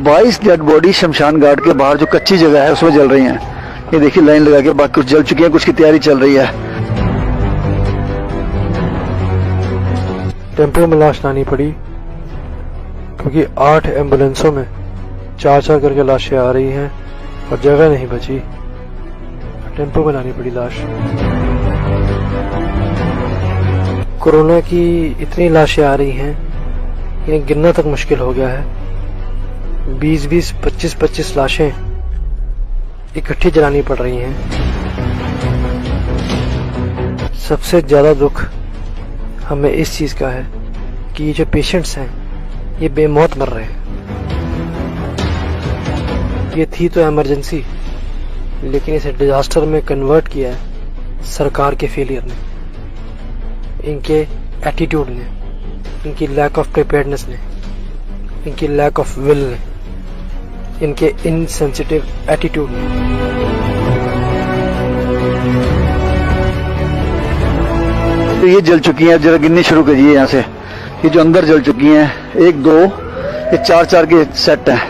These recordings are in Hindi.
22 डेड बॉडी शमशान घाट के बाहर जो कच्ची जगह है उसमें जल रही हैं। ये देखिए लाइन लगा के, बाकी कुछ जल चुकी है, कुछ की तैयारी चल रही है। टेम्पो में लाश लानी पड़ी क्योंकि 8 एम्बुलेंसों में 4-4 करके लाशें आ रही हैं और जगह नहीं बची। टेम्पो में लानी पड़ी लाश। कोरोना की इतनी लाशें आ रही हैं, इन्हें गिनना तक मुश्किल हो गया है। 20-20, 25-25 लाशें इकट्ठी जलानी पड़ रही हैं। सबसे ज्यादा दुख हमें इस चीज का है कि ये जो पेशेंट्स हैं ये बेमौत मर रहे हैं। ये थी तो इमरजेंसी, लेकिन इसे डिजास्टर में कन्वर्ट किया है सरकार के फेलियर ने, इनके एटीट्यूड ने, इनकी लैक ऑफ प्रिपेयर्डनेस ने, इनकी लैक ऑफ विल ने, इनके इनसेंसिटिव एटीट्यूड ने। तो ये जल चुकी हैं, जरा गिननी शुरू करिए यहाँ से। ये जो अंदर जल चुकी हैं 1, 2, ये 4-4 के सेट हैं।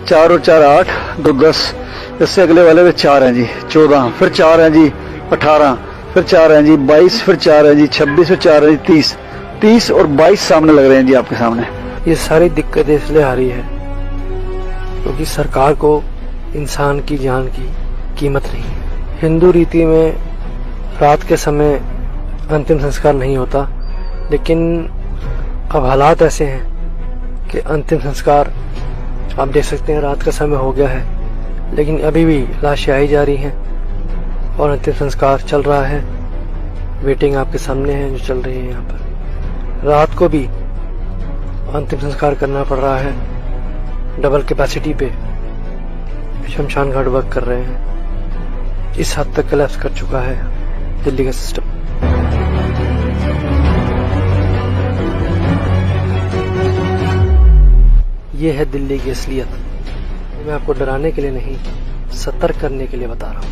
4 और 4 8, 2 10, इससे अगले वाले में 4 हैं जी 14, फिर 4 हैं जी 18, फिर 4 हैं जी 22, फिर 4 हैं जी 26, फिर 4 हैं जी 30 और 22 सामने लग रहे हैं जी आपके सामने। ये सारी दिक्कतें इसलिए आ रही है क्योंकि सरकार को इंसान की जान की कीमत नहीं है। हिंदू रीति में रात के समय अंतिम संस्कार नहीं होता, लेकिन अब हालात ऐसे हैं कि अंतिम संस्कार आप देख सकते हैं रात का समय हो गया है, लेकिन अभी भी लाशें आई जा रही हैं और अंतिम संस्कार चल रहा है। वेटिंग आपके सामने है जो चल रही है। यहाँ पर रात को भी अंतिम संस्कार करना पड़ रहा है। डबल कैपेसिटी पे शमशान घाट वर्क कर रहे हैं। इस हद तक कोलैप्स कर चुका है दिल्ली का सिस्टम। ये है दिल्ली की असलियत। मैं आपको डराने के लिए नहीं, सतर्क करने के लिए बता रहा हूँ।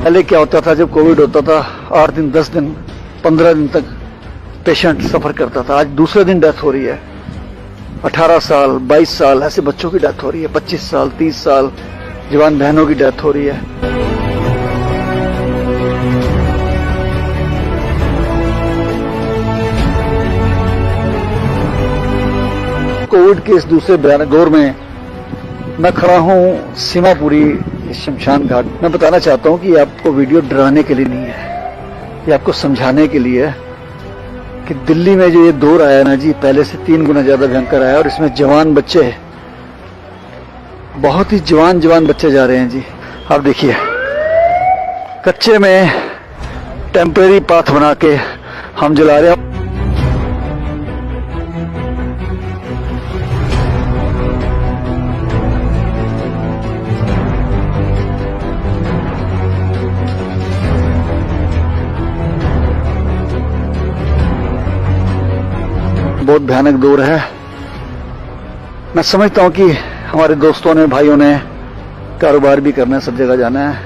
पहले क्या होता था, जब कोविड होता था 8 दिन, 10 दिन, 15 दिन तक पेशेंट सफर करता था। आज दूसरे दिन डेथ हो रही है। 18 साल, 22 साल ऐसे बच्चों की डेथ हो रही है। 25 साल, 30 साल जवान बहनों की डेथ हो रही है। कोविड के इस दूसरे भयानक दौर में मैं खड़ा हूं सीमापुरी शमशान घाट। मैं बताना चाहता हूं कि आपको वीडियो डराने के लिए नहीं है, ये आपको समझाने के लिए है कि दिल्ली में जो ये दौर आया ना जी, पहले से 3 गुना ज्यादा भयंकर आया और इसमें जवान बच्चे, बहुत ही जवान बच्चे जा रहे हैं जी। आप देखिए कच्चे में टेम्परेरी पाथ बना के हम जला रहे हैं। बहुत भयानक दौर है। मैं समझता हूं कि हमारे दोस्तों ने, भाइयों ने कारोबार भी करना है, सब जगह जाना है,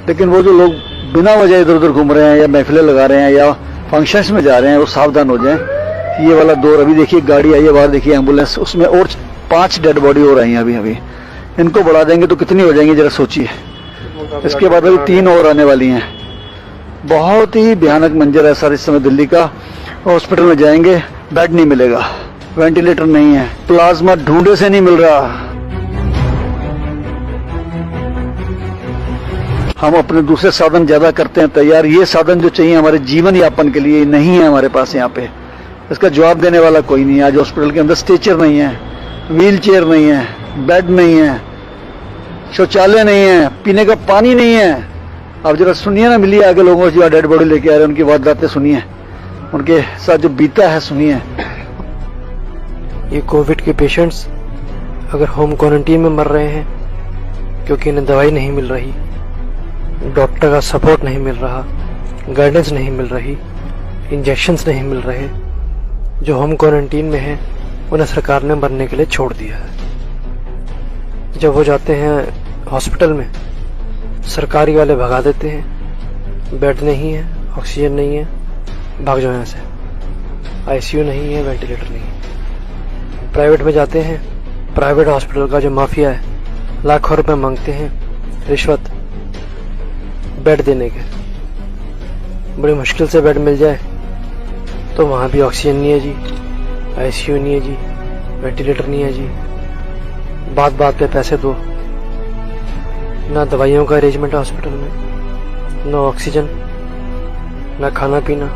लेकिन वो जो लोग बिना वजह इधर उधर घूम रहे हैं या महफिलें लगा रहे हैं या फंक्शंस में जा रहे हैं, वो सावधान हो जाएं। ये वाला दौर, अभी देखिए गाड़ी आई है बाहर, देखिए एम्बुलेंस, उसमें और 5 डेड बॉडी हो रही हैं अभी। इनको बढ़ा देंगे तो कितनी हो जाएंगी जरा सोचिए। इसके बाद अभी 3 और आने वाली हैं। बहुत ही भयानक मंजर है सर इस समय दिल्ली का। हॉस्पिटल में जाएंगे, बेड नहीं मिलेगा, वेंटिलेटर नहीं है, प्लाज्मा ढूंढे से नहीं मिल रहा। हम अपने दूसरे साधन ज्यादा करते हैं तैयार। ये साधन जो चाहिए हमारे जीवन यापन के लिए नहीं है हमारे पास यहाँ पे। इसका जवाब देने वाला कोई नहीं है। आज हॉस्पिटल के अंदर स्ट्रेचर नहीं है, व्हील चेयर नहीं है, बेड नहीं है, शौचालय नहीं है, पीने का पानी नहीं है। आप जरा सुनिए ना, मिलिए आगे लोगों से जो डेड बॉडी लेके आ रहे हैं, उनकी वारदातें सुनिए, उनके साथ जो बीता है सुनिए। ये कोविड के पेशेंट्स अगर होम क्वारंटीन में मर रहे हैं क्योंकि इन्हें दवाई नहीं मिल रही, डॉक्टर का सपोर्ट नहीं मिल रहा, गाइडेंस नहीं मिल रही, इंजेक्शंस नहीं मिल रहे, जो होम क्वारंटीन में हैं उन्हें सरकार ने मरने के लिए छोड़ दिया है। जब वो जाते हैं हॉस्पिटल में, सरकारी वाले भगा देते हैं, बेड नहीं है, ऑक्सीजन नहीं है, भाग जाओ यहाँ से। आईसीयू नहीं है, वेंटिलेटर नहीं है। प्राइवेट में जाते हैं, प्राइवेट हॉस्पिटल का जो माफिया है लाखों रुपए मांगते हैं रिश्वत बेड देने के। बड़ी मुश्किल से बेड मिल जाए तो वहाँ भी ऑक्सीजन नहीं है जी, आईसीयू नहीं है जी, वेंटिलेटर नहीं है जी। बात बात पे पैसे दो, ना दवाइयों का अरेंजमेंट हॉस्पिटल में, ना ऑक्सीजन, ना खाना पीना,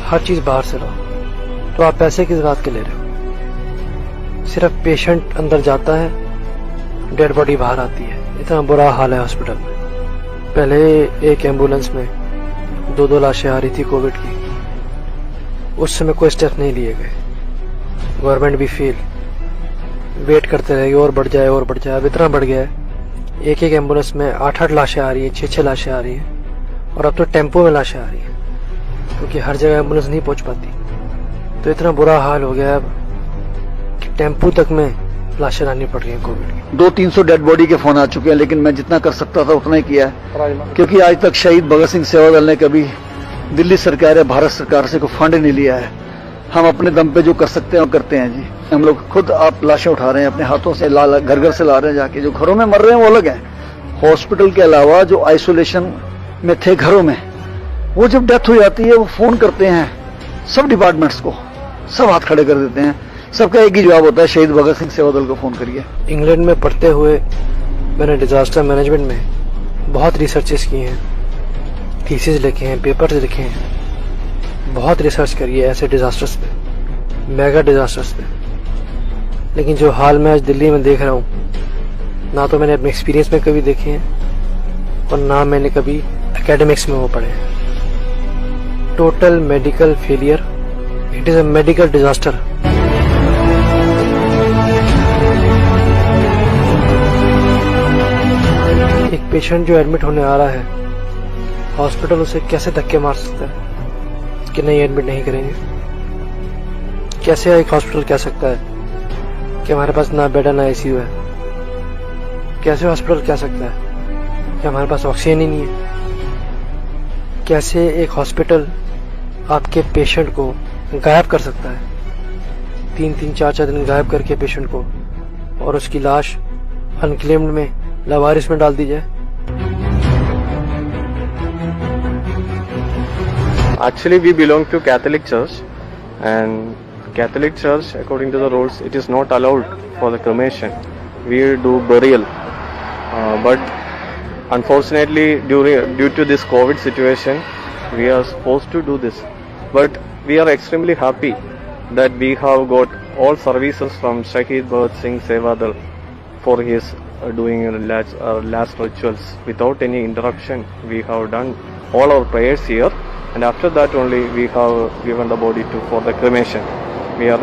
हर चीज़ बाहर से लाओ। तो आप पैसे किस बात के ले रहे हो? सिर्फ पेशेंट अंदर जाता है, डेड बॉडी बाहर आती है। इतना बुरा हाल है हॉस्पिटल में। पहले एक एम्बुलेंस में 2-2 लाशें आ रही थी कोविड की, उस समय कोई स्टेप नहीं लिए गए। गवर्नमेंट भी फेल, वेट करते रहेगी और बढ़ जाए और बढ़ जाए। अब इतना बढ़ गया है, एक एम्बुलेंस में 8-8 लाशें आ रही हैं, 6-6 लाशें आ रही हैं, और अब तो टेम्पो में लाशें आ रही हैं क्योंकि हर जगह एम्बुलेंस नहीं पहुंच पाती। तो इतना बुरा हाल हो गया है अब कि टेम्पो तक में लाशें लानी पड़ रही हैं कोविड की। 200-300 डेड बॉडी के फोन आ चुके हैं, लेकिन मैं जितना कर सकता था उतना ही किया है, क्योंकि आज तक शहीद भगत सिंह सेवादल ने कभी दिल्ली सरकार या भारत सरकार से कोई फंड नहीं लिया है। हम अपने दम पे जो कर सकते हैं वो करते हैं जी। हम लोग खुद आप लाशें उठा रहे हैं अपने हाथों से, घर घर से ला रहे हैं जाके। जो घरों में मर रहे हैं वो अलग है, हॉस्पिटल के अलावा जो आइसोलेशन में थे घरों में, वो जब डेथ हो जाती है वो फोन करते हैं सब डिपार्टमेंट्स को, सब हाथ खड़े कर देते हैं। सबका एक ही जवाब होता है, शहीद भगत सिंह सेवादल को फोन करिए। इंग्लैंड में पढ़ते हुए मैंने डिजास्टर मैनेजमेंट में बहुत रिसर्चेस किए हैं, थीसिस लिखे हैं, पेपर्स लिखे हैं, बहुत रिसर्च करी है ऐसे डिजास्टर्स पे, मेगा डिजास्टर्स पे। लेकिन जो हाल मैं आज दिल्ली में देख रहा हूँ, ना तो मैंने अपने एक्सपीरियंस में कभी देखे हैं और ना मैंने कभी एकेडमिक्स में वो पढ़े हैं। Total medical failure, it is a medical disaster. एक पेशेंट जो एडमिट होने आ रहा है, हॉस्पिटल उसे कैसे धक्के मार सकता है कि नहीं एडमिट नहीं करेंगे? कैसे एक हॉस्पिटल कह सकता है कि हमारे पास ना बेड ना आईसीयू है? कैसे हॉस्पिटल कह सकता है कि हमारे पास ऑक्सीजन ही नहीं है? कैसे एक हॉस्पिटल आपके पेशेंट को गायब कर सकता है, 3-3, 4-4 दिन गायब करके पेशेंट को, और उसकी लाश अनक्लेम्ड में, लावारिस में डाल दी जाए? Actually, we belong to Catholic Church, and Catholic Church, according to the rules, it is not allowed for the cremation. We do burial, but unfortunately, due to this COVID situation, we are supposed to do this. But we are extremely happy that we have got all services from Shahid Bhagat Singh Sevadal for his doing last rituals without any interruption. We have done all our prayers here. And after that only we have given the body for the cremation. We are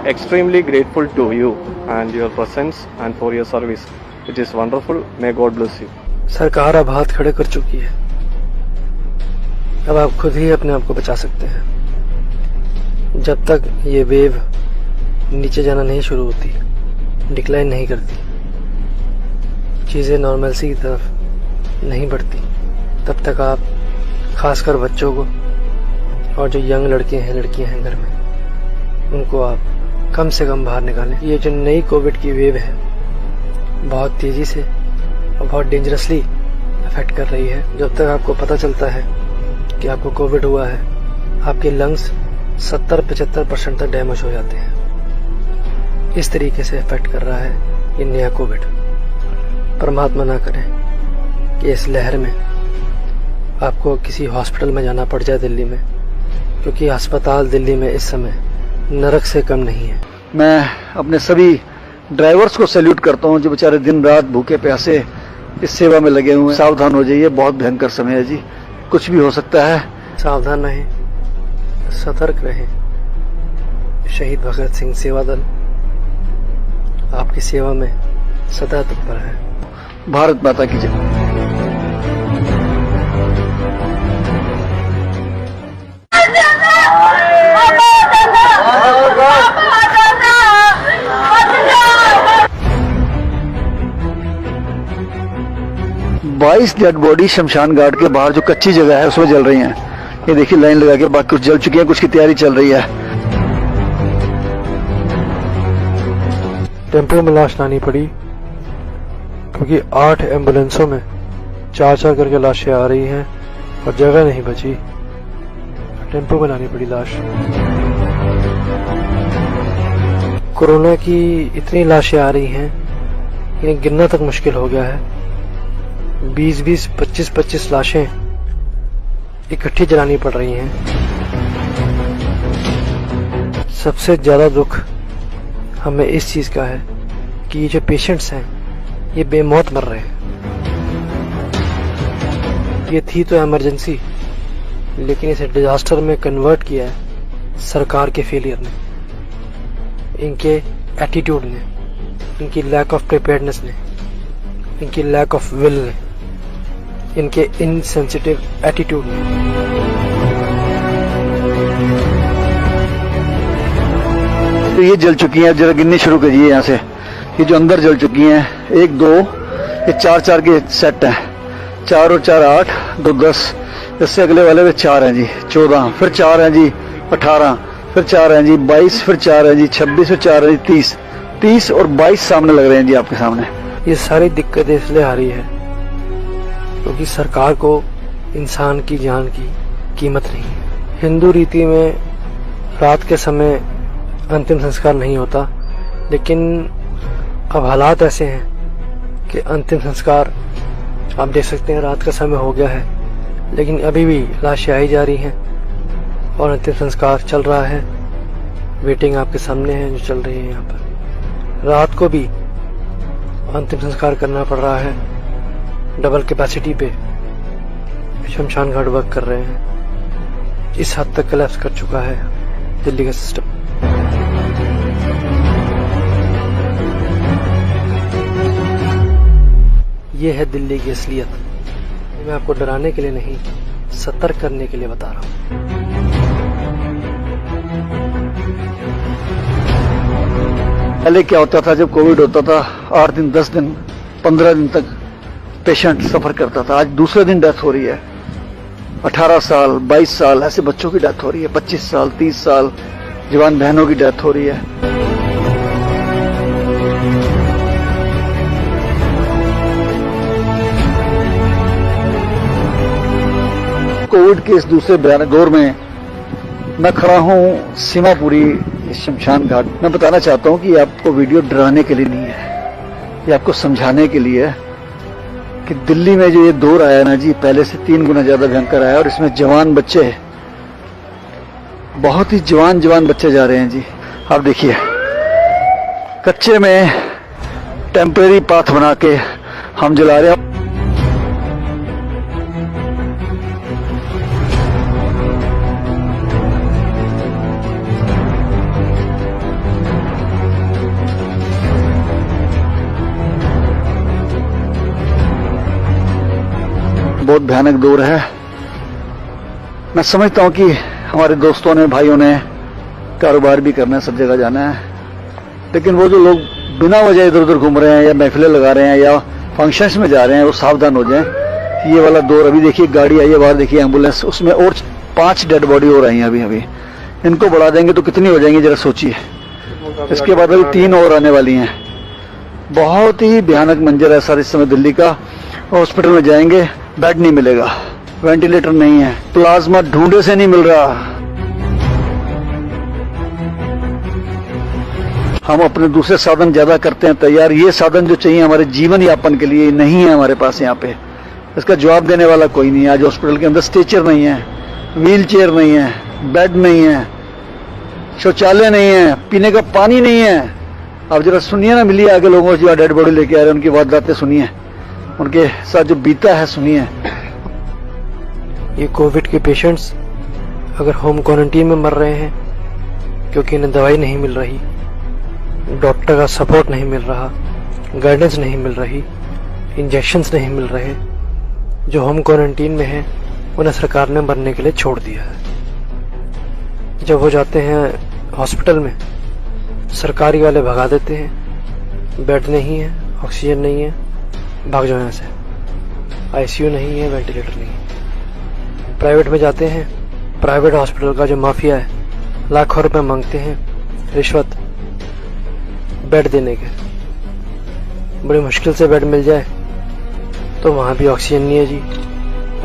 extremely grateful to you and your presence and for your service. It is wonderful. May God bless you. सरकार अब हाथ खड़े कर चुकी है, अब आप खुद ही अपने आप को बचा सकते हैं। जब तक ये वेव नीचे जाना नहीं शुरू होती, डिक्लाइन नहीं करती, चीज़ें नॉर्मलसी की तरफ नहीं बढ़ती, तब तक आप खासकर बच्चों को और जो यंग लड़के हैं लड़कियां हैं घर में, उनको आप कम से कम बाहर निकालें। ये जो नई कोविड की वेव है बहुत तेज़ी से और बहुत डेंजरसली अफेक्ट कर रही है। जब तक आपको पता चलता है कि आपको कोविड हुआ है, आपके लंग्स 70-75% तक डैमेज हो जाते हैं। इस तरीके से अफेक्ट कर रहा है ये नया कोविड। परमात्मा ना करे कि इस लहर में आपको किसी हॉस्पिटल में जाना पड़ जाए दिल्ली में, क्योंकि अस्पताल दिल्ली में इस समय नरक से कम नहीं है। मैं अपने सभी ड्राइवर्स को सैल्यूट करता हूं जो बेचारे दिन रात भूखे प्यासे इस सेवा में लगे हुए हैं। सावधान हो जाइए, बहुत भयंकर समय है जी, कुछ भी हो सकता है। सावधान रहें, सतर्क रहें। शहीद भगत सिंह सेवादल आपकी सेवा में सदा तत्पर है। भारत माता की जय। बाईस डेड बॉडी शमशान घाट के बाहर जो कच्ची जगह है उसमें जल रही हैं। ये देखिए लाइन लगा के, बाकी कुछ जल चुकी है, कुछ की तैयारी चल रही है। टेम्पो में लाश लानी पड़ी क्योंकि 8 एम्बुलेंसों में 4-4 करके लाशें आ रही हैं और जगह नहीं बची, टेम्पो में लानी पड़ी लाश। कोरोना की इतनी लाशें आ रही हैं इन्हें गिनना तक मुश्किल हो गया है। 20-20, 25-25 लाशें इकट्ठी जलानी पड़ रही हैं। सबसे ज्यादा दुख हमें इस चीज का है कि ये जो पेशेंट्स हैं ये बेमौत मर रहे हैं। ये थी तो इमरजेंसी, लेकिन इसे डिजास्टर में कन्वर्ट किया है सरकार के फेलियर ने, इनके एटीट्यूड ने, इनकी लैक ऑफ प्रिपेयर्डनेस ने, इनकी लैक ऑफ विल ने, इनके इनसेंसिटिव एटीट्यूड ने। तो ये जल चुकी हैं, जरा गिननी शुरू करिए यहाँ से। ये जो अंदर जल चुकी हैं 1, 2, ये 4-4 के सेट हैं। 4 और 4 8, 2 10, इससे अगले वाले में 4 हैं जी 14, फिर 4 हैं जी 18, फिर 4 हैं जी 22, फिर 4 हैं जी 26, फिर 4 हैं जी 30 और 22 सामने लग रहे हैं जी आपके सामने। ये सारी दिक्कतें इसलिए आ रही है क्योंकि सरकार को इंसान की जान की कीमत नहीं है। हिंदू रीति में रात के समय अंतिम संस्कार नहीं होता, लेकिन अब हालात ऐसे हैं कि अंतिम संस्कार आप देख सकते हैं रात का समय हो गया है, लेकिन अभी भी लाशें आई जा रही हैं और अंतिम संस्कार चल रहा है। वेटिंग आपके सामने है जो चल रही है। यहाँ पर रात को भी अंतिम संस्कार करना पड़ रहा है। डबल कैपेसिटी पे शमशान घाट वर्क कर रहे हैं। इस हद तक कोलैप्स कर चुका है दिल्ली का सिस्टम। ये है दिल्ली की असलियत। मैं आपको डराने के लिए नहीं, सतर्क करने के लिए बता रहा हूँ। पहले क्या होता था, जब कोविड होता था 8 दिन, 10 दिन, 15 दिन तक पेशेंट सफर करता था। आज दूसरे दिन डेथ हो रही है। 18 साल, 22 साल ऐसे बच्चों की डेथ हो रही है। 25 साल, 30 साल जवान बहनों की डेथ हो रही है। कोविड के इस दूसरे भयानक दौर में मैं खड़ा हूं सीमापुरी शमशान घाट। मैं बताना चाहता हूं कि ये आपको वीडियो डराने के लिए नहीं है, ये आपको समझाने के लिए है कि दिल्ली में जो ये दौर आया ना जी, पहले से 3 गुना ज्यादा भयंकर आया और इसमें जवान बच्चे, बहुत ही जवान बच्चे जा रहे हैं जी। आप देखिए, कच्चे में टेम्परेरी पाथ बना के हम जला रहे हैं। बहुत भयानक दौर है। मैं समझता हूं कि हमारे दोस्तों ने, भाइयों ने कारोबार भी करना है, सब जगह जाना है, लेकिन वो जो लोग बिना वजह इधर उधर घूम रहे हैं या महफिलें लगा रहे हैं या फंक्शंस में जा रहे हैं, वो सावधान हो जाएं। ये वाला दौर, अभी देखिए गाड़ी आई है बाहर, देखिए एम्बुलेंस, उसमें और 5 डेड बॉडी हो रही हैं अभी। इनको बढ़ा देंगे तो कितनी हो जाएंगी जरा सोचिए। इसके बाद अभी 3 और आने वाली हैं। बहुत ही भयानक मंजर है सर इस समय दिल्ली का। हॉस्पिटल में जाएंगे, बेड नहीं मिलेगा, वेंटिलेटर नहीं है, प्लाज्मा ढूंढे से नहीं मिल रहा। हम अपने दूसरे साधन ज्यादा करते हैं तैयार, ये साधन जो चाहिए हमारे जीवन यापन के लिए नहीं है हमारे पास यहाँ पे। इसका जवाब देने वाला कोई नहीं है। आज हॉस्पिटल के अंदर स्ट्रेचर नहीं है, व्हील चेयर नहीं है, बेड नहीं है, शौचालय नहीं है, पीने का पानी नहीं है। अब जरा सुनिए ना, मिलिए आगे लोगों से जो डेड बॉडी लेके आ रहे हैं, उनकी वारदातें सुनिए, उनके साथ जो बीता है सुनिए। ये कोविड के पेशेंट्स अगर होम क्वारंटीन में मर रहे हैं क्योंकि इन्हें दवाई नहीं मिल रही, डॉक्टर का सपोर्ट नहीं मिल रहा, गाइडेंस नहीं मिल रही, इंजेक्शंस नहीं मिल रहे, जो होम क्वारंटीन में हैं उन्हें सरकार ने मरने के लिए छोड़ दिया है। जब वो जाते हैं हॉस्पिटल में, सरकारी वाले भगा देते हैं, बेड नहीं है, ऑक्सीजन नहीं है, भाग जाओ यहाँ से, आईसीयू नहीं है, वेंटिलेटर नहीं है। प्राइवेट में जाते हैं, प्राइवेट हॉस्पिटल का जो माफिया है लाखों रुपए मांगते हैं रिश्वत, बेड देने के, बड़ी मुश्किल से बेड मिल जाए तो वहाँ भी ऑक्सीजन नहीं है जी,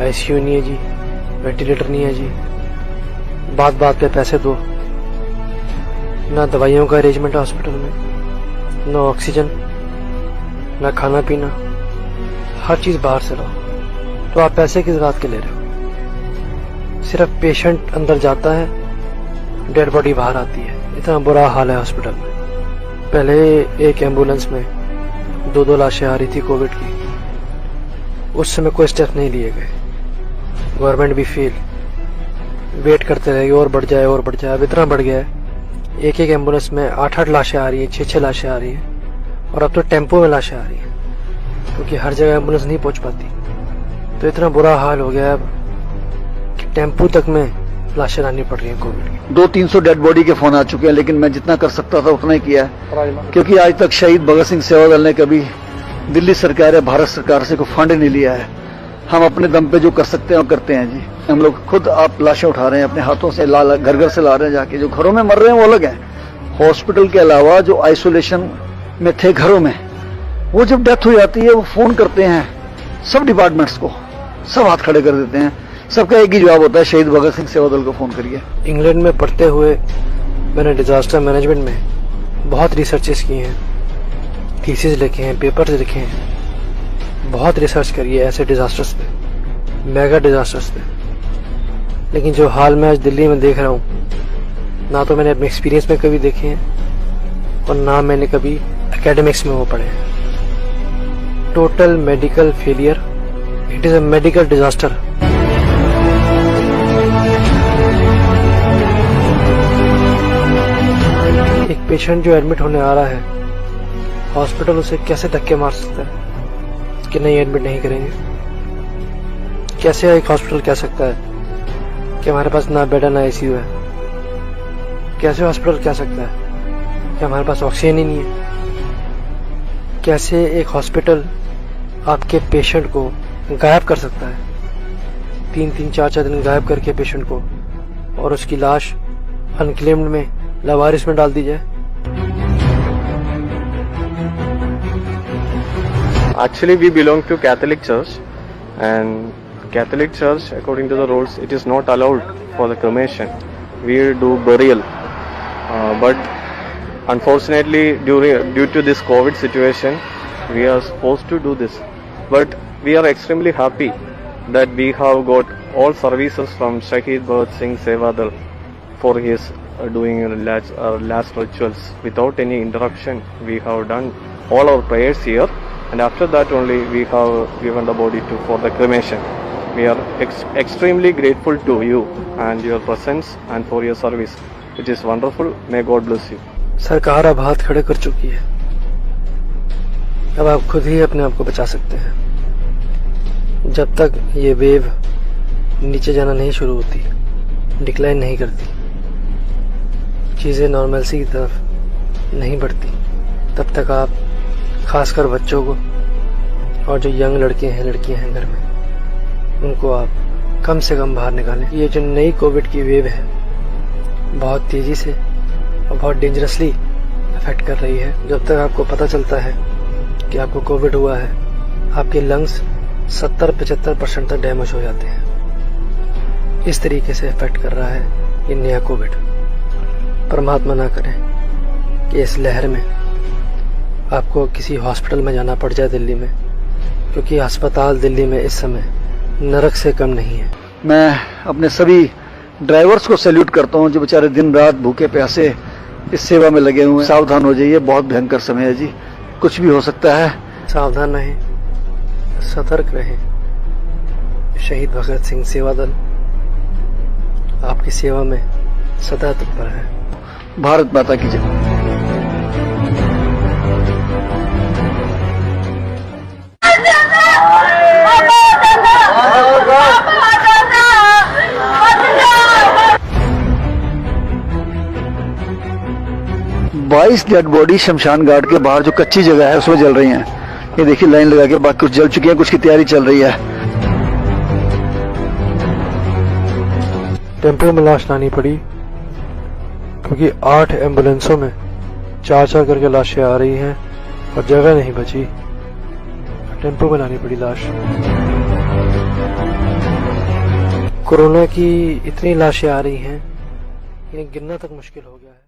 आईसीयू नहीं है जी, वेंटिलेटर नहीं है जी, बात बात पे पैसे दो, ना दवाइयों का अरेंजमेंट हॉस्पिटल में, ना ऑक्सीजन, ना खाना पीना, हर चीज़ बाहर से लाओ। तो आप पैसे किस बात के ले रहे हो? सिर्फ पेशेंट अंदर जाता है, डेड बॉडी बाहर आती है। इतना बुरा हाल है हॉस्पिटल में। पहले एक एम्बुलेंस में 2-2 लाशें आ रही थी कोविड की, उस समय कोई स्टेप नहीं लिए गए, गवर्नमेंट भी फेल, वेट करते रहे और बढ़ जाए और बढ़ जाए। अब इतना बढ़ गया है, एक एक एम्बुलेंस में 8-8 लाशें आ रही हैं, 6-6 लाशें आ रही हैं, और अब तो टेम्पो में लाशें आ रही हैं, क्योंकि हर जगह एम्बुलेंस नहीं पहुंच पाती। तो इतना बुरा हाल हो गया है अब कि टेम्पो तक में लाशें लानी पड़ रही हैं कोविड की। 200-300 डेड बॉडी के फोन आ चुके हैं, लेकिन मैं जितना कर सकता था उतना ही किया है, क्योंकि आज तक शहीद भगत सिंह सेवा दल ने कभी दिल्ली सरकार या भारत सरकार से कोई फंड नहीं लिया है। हम अपने दम पे जो कर सकते हैं वो करते हैं जी। हम लोग खुद आप लाशें उठा रहे हैं अपने हाथों से, घर घर से ला रहे हैं जाके। जो घरों में मर रहे हैं वो अलग है, हॉस्पिटल के अलावा जो आइसोलेशन में थे घरों में, वो जब डेथ हो जाती है वो फोन करते हैं सब डिपार्टमेंट्स को, सब हाथ खड़े कर देते हैं। सबका एक ही जवाब होता है, शहीद भगत सिंह सेवा दल को फोन करिए। इंग्लैंड में पढ़ते हुए मैंने डिजास्टर मैनेजमेंट में बहुत रिसर्चेस किए हैं, थीसिस लिखे हैं, पेपर्स लिखे हैं, बहुत रिसर्च करी है ऐसे डिजास्टर्स पे, मेगा डिजास्टर्स पे। लेकिन जो हाल मैं आज दिल्ली में देख रहा हूँ, ना तो मैंने अपने एक्सपीरियंस में कभी देखे हैं और ना मैंने कभी एकेडमिक्स में वो पढ़े हैं। Total medical failure, it is a medical disaster. एक पेशेंट जो एडमिट होने आ रहा है, हॉस्पिटल उसे कैसे धक्के मार सकता है कि नहीं एडमिट नहीं करेंगे? कैसे एक हॉस्पिटल कह सकता है कि हमारे पास ना बेड है ना आईसीयू है? कैसे हॉस्पिटल कह सकता है कि हमारे पास ऑक्सीजन ही नहीं है? कैसे एक हॉस्पिटल आपके पेशेंट को गायब कर सकता है, 3-3, 4-4 दिन गायब करके पेशेंट को, और उसकी लाश अनक्लेम्ड में, लावारिस में डाल दी जाए? Actually, we belong to Catholic Church, and Catholic Church, according to the rules, it is not allowed for the cremation. We do burial, but unfortunately, due to this COVID situation, we are supposed to do this. But we are extremely happy that we have got all services from Shahid Bhagat Singh Seva Dal for his doing last rituals without any interruption. We have done all our prayers here, and after that only we have given the body for the cremation. We are extremely grateful to you and your presence and for your service. It is wonderful. May God bless you. सरकार अब हाथ खड़े कर चुकी है, अब आप खुद ही अपने आप को बचा सकते हैं। जब तक ये वेव नीचे जाना नहीं शुरू होती, डिक्लाइन नहीं करती, चीज़ें नॉर्मलसी की तरफ नहीं बढ़ती, तब तक आप खासकर बच्चों को और जो यंग लड़के हैं लड़कियां हैं घर में, उनको आप कम से कम बाहर निकालें। ये जो नई कोविड की वेव है, बहुत तेज़ी से और बहुत डेंजरसली अफेक्ट कर रही है। जब तक आपको पता चलता है कि आपको कोविड हुआ है, आपके लंग्स 70-75% तक डैमेज हो जाते हैं। इस तरीके से अफेक्ट कर रहा है ये नया कोविड। परमात्मा ना करें कि इस लहर में आपको किसी हॉस्पिटल में जाना पड़ जाए दिल्ली में, क्योंकि अस्पताल दिल्ली में इस समय नरक से कम नहीं है। मैं अपने सभी ड्राइवर्स को सैल्यूट करता हूं जो बेचारे दिन रात भूखे प्यासे इस सेवा में लगे हुए हैं। सावधान हो जाइए, बहुत भयंकर समय है जी, कुछ भी हो सकता है। सावधान रहें, सतर्क रहें। शहीद भगत सिंह सेवा दल आपकी सेवा में सदा तत्पर है। भारत माता की जय। बाईस डेड बॉडी शमशान घाट के बाहर जो कच्ची जगह है उसमें जल रही हैं। ये देखिए लाइन लगा के, बाकी कुछ जल चुकी है, कुछ की तैयारी चल रही है। टेम्पो में लाश लानी पड़ी क्योंकि 8 एम्बुलेंसों में चार करके लाशें आ रही हैं और जगह नहीं बची, टेम्पो में लानी पड़ी लाश। कोरोना की इतनी लाशें आ रही हैं, इन्हें गिनना तक मुश्किल हो गया है।